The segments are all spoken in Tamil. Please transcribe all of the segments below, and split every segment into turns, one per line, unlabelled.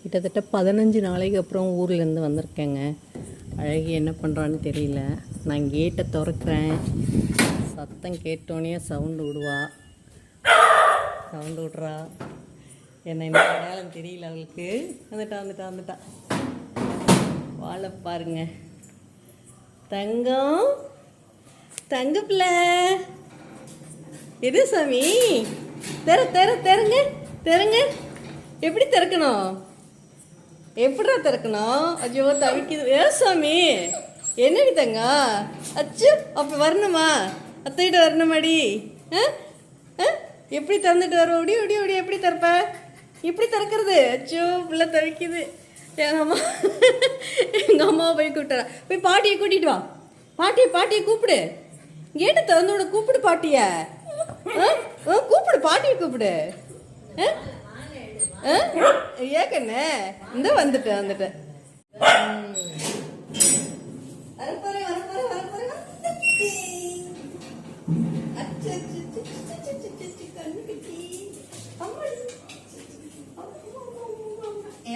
கிட்டத்தட்ட 15 நாளைக்கு அப்புறம் ஊர்லேருந்து வந்திருக்கேங்க. அழகி என்ன பண்ணுறான்னு தெரியல. நான் கேட்டை திறக்கிறேன், சத்தம் கேட்டோன்னே சவுண்டு விடுவா. சவுண்டு விட்றா. என்ன என்ன அடையாளம் தெரியல அவளுக்கு. வந்துட்டா வாழை பாருங்க. தங்கம், தங்க பிள்ளை எது சாமி? தெருங்க. எப்படி திறக்கணும்? எப்படா திறக்கணும்? ஐயோ தவிக்குது. ஏ சாமி, என்னடி தங்க? அச்சு, அப்போ வரணுமா? அத்தைகிட்ட வரணுமாடி? எப்படி திறந்துட்டு வர? ஒடி எப்படி திறப்ப? இப்படி திறக்கிறது? அச்சோ, பிள்ளை தவிக்குது. எங்கள் அம்மாவை போய் கூப்பிட்டுறா. போய் பாட்டியை கூட்டிகிட்டு வா. பாட்டியை கூப்பிடு. கேட்டு திறந்தோட கூப்பிடு பாட்டிய. கூப்பிடு, பாட்டியை கூப்பிடு. ஏக்கண்ணே, இந்த வந்துட்டேன்.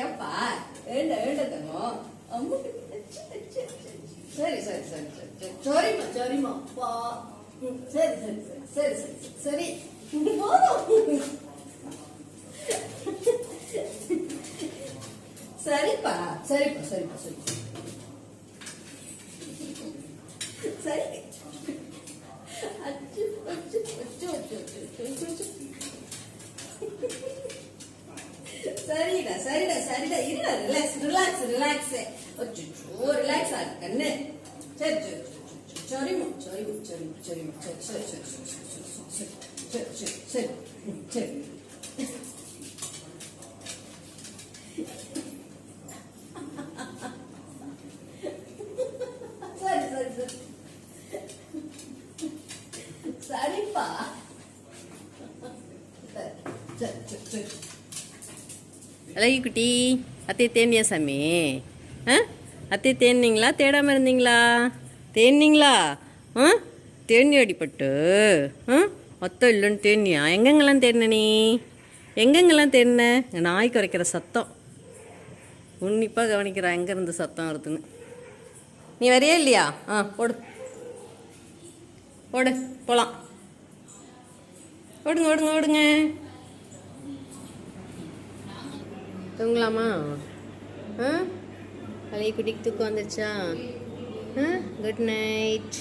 ஏப்பா சரி சரிம்மா சரி சரிப்பா சரி சரிடா இருடா. ரிலாக்ஸ் ஆகு கண்ணு. சரிம்மா சரி சரிப்பா. அழகி குட்டி, அத்தை தேனியா சாமி? அத்தை தேனிங்களா? தேடாமல் இருந்தீங்களா? தேனிங்களா? தேனி அடிப்பட்டு மொத்தம் இல்லைன்னு தேனியா? எங்கெங்கெல்லாம் தேடின நீ? எங்கெங்கெல்லாம் தேடின? நாய் குறைக்கிற சத்தம் உன்னிப்பாக கவனிக்கிறா, எங்கேருந்து சத்தம் வருதுன்னு. நீ வரையே இல்லையா? போடு போகலாம். ஓடுங்க. தூங்கலாமா? அழகி குட்டிக்கு தூக்கம் வந்துருச்சா? Good night.